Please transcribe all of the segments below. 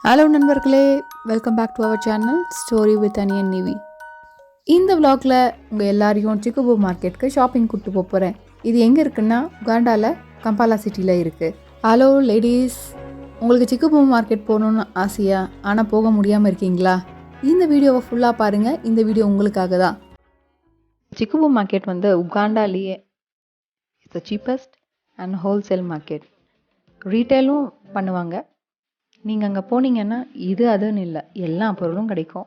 Hello நண்பர்களே, welcome back to our channel story with Ani and Nivi. இந்த vlogல உங்கள் எல்லாரையும் சிக்குபு மார்க்கெட்டுக்கு ஷாப்பிங் கூப்பிட்டு போகிறேன். இது எங்கே இருக்குன்னா உகாண்டாவில் கம்பாலா சிட்டியில் இருக்குது. ஹலோ லேடிஸ், உங்களுக்கு சிக்குபு மார்க்கெட் போகணுன்னு ஆசையா ஆனால் போக முடியாமல் இருக்கீங்களா? இந்த வீடியோவை ஃபுல்லாக பாருங்கள். இந்த வீடியோ உங்களுக்காக தான். சிக்குபு மார்க்கெட் உகாண்டாலேயே it's the cheapest and wholesale market. ரீட்டைலும் பண்ணுவாங்க. நீங்கள் அங்கே போனீங்கன்னா இது அதுன்னு இல்லை, எல்லா பொருளும் கிடைக்கும்.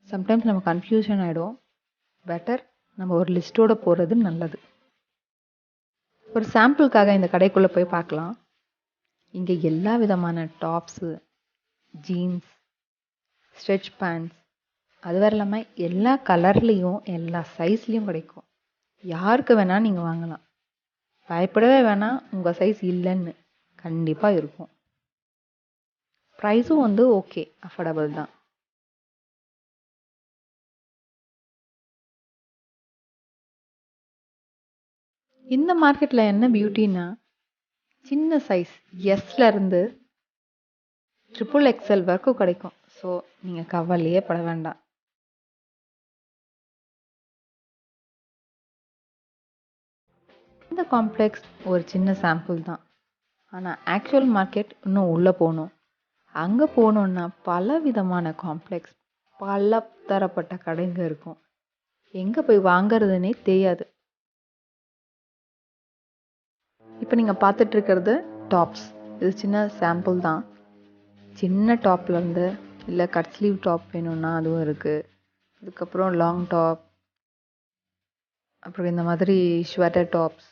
சம்டைம்ஸ் நம்ம கன்ஃபியூஷன் ஆகிடும். பெட்டர் நம்ம ஒரு லிஸ்ட்டோடு போகிறது நல்லது. ஒரு சாம்பிளுக்காக இந்த கடைக்குள்ளே போய் பார்க்கலாம். இங்கே எல்லா விதமான டாப்ஸு, ஜீன்ஸ், ஸ்ட்ரெச் பேண்ட்ஸ், அது வேறு இல்லாமல் எல்லா கலர்லேயும் எல்லா சைஸ்லேயும் கிடைக்கும். யாருக்கு வேணால் நீங்கள் வாங்கலாம். பயப்படவே வேணாம், உங்கள் சைஸ் இல்லைன்னு கண்டிப்பாக இருக்கும். ப்ரைஸும் ஓகே, அஃபோர்டபுள் தான். இந்த மார்க்கெட்டில் என்ன பியூட்டின்னா, சின்ன சைஸ் எஸ்லேருந்து XXL வரைக்கும் கிடைக்கும். ஸோ நீங்கள் கவலையே பட வேண்டாம். இந்த காம்ப்ளெக்ஸ் ஒரு சின்ன சாம்பிள் தான். ஆனால் ஆக்சுவல் மார்க்கெட் இன்னும் உள்ளே போகணும். அங்கே போகணுன்னா பல விதமான காம்ப்ளெக்ஸ், பல தரப்பட்ட கடைங்க இருக்கும். எங்கே போய் வாங்கிறதுனே தெரியாது. இப்போ நீங்கள் பார்த்துட்ருக்கிறது டாப்ஸ். இது சின்ன சாம்பிள் தான். சின்ன டாப்லேருந்து இல்லை கட் ஸ்லீவ் டாப் வேணும்னா அதுவும் இருக்குது. அதுக்கப்புறம் லாங் டாப், அப்புறம் இந்த மாதிரி ஸ்வெட்டர் டாப்ஸ்.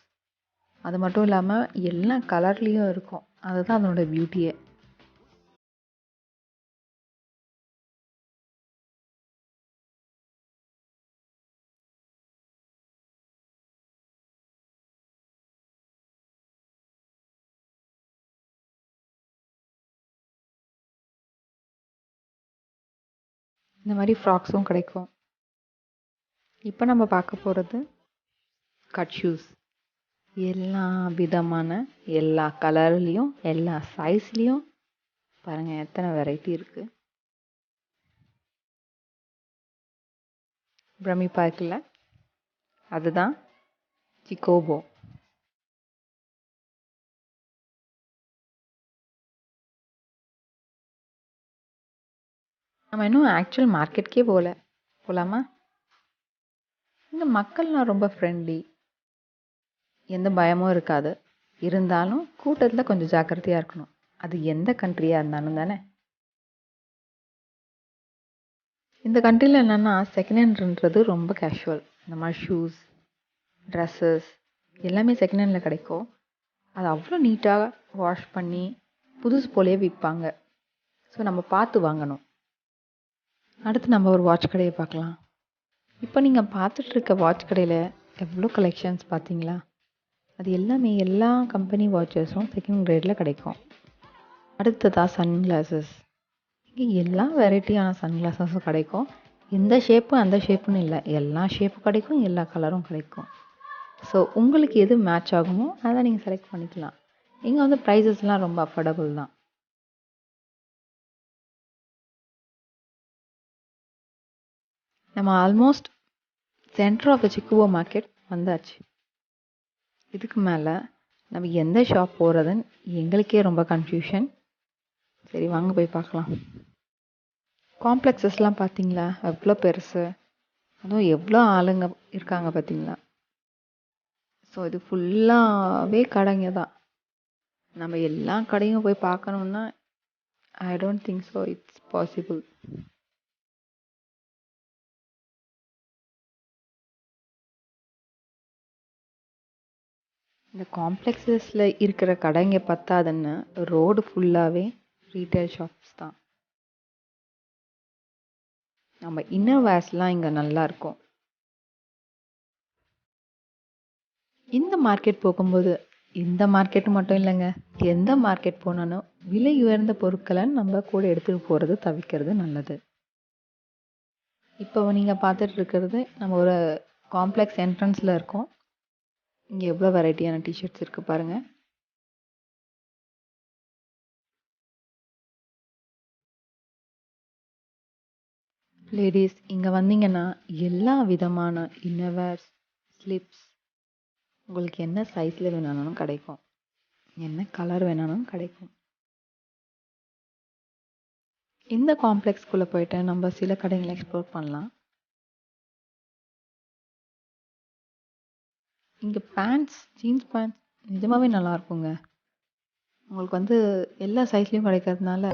அது மட்டும் இல்லாமல் எல்லா கலர்லேயும் இருக்கும். அதுதான் அதனோட பியூட்டியே. இந்த மாதிரி ஃப்ராக்ஸும் கிடைக்கும். இப்போ நம்ம பார்க்க போகிறது கட் ஷூஸ். எல்லா விதமான எல்லா கலர்லேயும் எல்லா சைஸ்லேயும் பாருங்கள் எத்தனை வெரைட்டி இருக்குது. பிரமிப்பா இருக்குல்ல? அதுதான் சிக்கோபோ. நம்ம இன்னும் ஆக்சுவல் மார்க்கெட்டுக்கே போகலாமா? இங்கே மக்கள்லாம் ரொம்ப ஃப்ரெண்ட்லி, எந்த பயமும் இருக்காது. இருந்தாலும் கூட்டத்தில் கொஞ்சம் ஜாக்கிரதையாக இருக்கணும். அது எந்த கண்ட்ரியாக இருந்தாலும் தானே. இந்த கண்ட்ரியில் என்னென்னா செகண்ட் ஹேண்ட்ன்றது ரொம்ப கேஷுவல். இந்த மாதிரி ஷூஸ், ட்ரெஸ்ஸஸ் எல்லாமே செகண்ட் ஹேண்டில் கிடைக்கும். அது அவ்வளோ நீட்டாக வாஷ் பண்ணி புதுசு போலேயே விற்பாங்க. ஸோ நம்ம பார்த்து வாங்கணும். அடுத்து நம்ம ஒரு வாட்ச் கடையை பார்க்கலாம். இப்போ நீங்கள் பார்த்துட்ருக்க வாட்ச் கடையில் எவ்வளோ கலெக்ஷன்ஸ் பார்த்தீங்களா? அது எல்லாமே எல்லா கம்பெனி வாட்சஸும் செகண்ட் ரேட்டில் கிடைக்கும். அடுத்ததாக சன்கிளாஸஸ். இங்கே எல்லா வெரைட்டியான சன்கிளாஸஸும் கிடைக்கும். இந்த ஷேப்பு அந்த ஷேப்புன்னு இல்லை, எல்லா ஷேப்பும் கிடைக்கும், எல்லா கலரும் கிடைக்கும். ஸோ உங்களுக்கு எது மேட்ச் ஆகுமோ அதை நீங்கள் செலக்ட் பண்ணிக்கலாம். இங்கே ப்ரைஸஸ்லாம் ரொம்ப அஃபோர்டபுள் தான். நம்ம almost centre of the Kikuubo market வந்தாச்சு. இதுக்கு மேலே நம்ம எந்த ஷாப் போகிறதுன்னு எங்களுக்கே ரொம்ப கன்ஃபியூஷன். சரி வாங்க போய் பார்க்கலாம். காம்ப்ளெக்ஸஸ்லாம் பார்த்தீங்களா எவ்வளோ பெருசு, அதுவும் எவ்வளோ ஆளுங்க இருக்காங்க பார்த்தீங்களா? ஸோ இது ஃபுல்லாகவே கடைங்க தான். நம்ம எல்லா கடையும் போய் பார்க்கணுன்னா I don't think so it's possible. இந்த காம்ப்ளெக்ஸஸில் இருக்கிற கடைங்க பத்தாதுன்னு ரோடு ஃபுல்லாகவே ரீட்டைல் ஷாப்ஸ் தான். நம்ம இன்னர் வேர்ஸ்லாம் இங்கே நல்லாயிருக்கும். இந்த மார்க்கெட் போகும்போது இந்த மார்க்கெட் மட்டும் இல்லைங்க, எந்த மார்க்கெட் போனாலும் விலை உயர்ந்த பொருட்களை நம்ம கூட எடுத்துகிட்டு போகிறது தவிர்க்கிறது நல்லது. இப்போ நீங்கள் பார்த்துட்டு இருக்கிறது நம்ம ஒரு காம்ப்ளெக்ஸ் என்ட்ரன்ஸில் இருக்கோம். இங்கே எவ்வளோ வெரைட்டியான டிஷர்ட்ஸ் இருக்குது பாருங்கள். லேடீஸ் இங்கே வந்தீங்கன்னா எல்லா விதமான இன்னர்வேர்ஸ், ஸ்லிப்ஸ் உங்களுக்கு என்ன சைஸில் வேணாலும் கிடைக்கும், என்ன கலர் வேணாலும் கிடைக்கும். இந்த காம்ப்ளெக்ஸ்குள்ளே போயிட்டு நம்ம சில கடைகளை எக்ஸ்ப்ளோர் பண்ணலாம். இங்கே பேண்ட்ஸ், ஜீன்ஸ் பேண்ட்ஸ் நிஜமாவே நல்லா இருக்குங்க. உங்களுக்கு எல்லா சைஸ்லேயும் கிடைக்கிறதுனால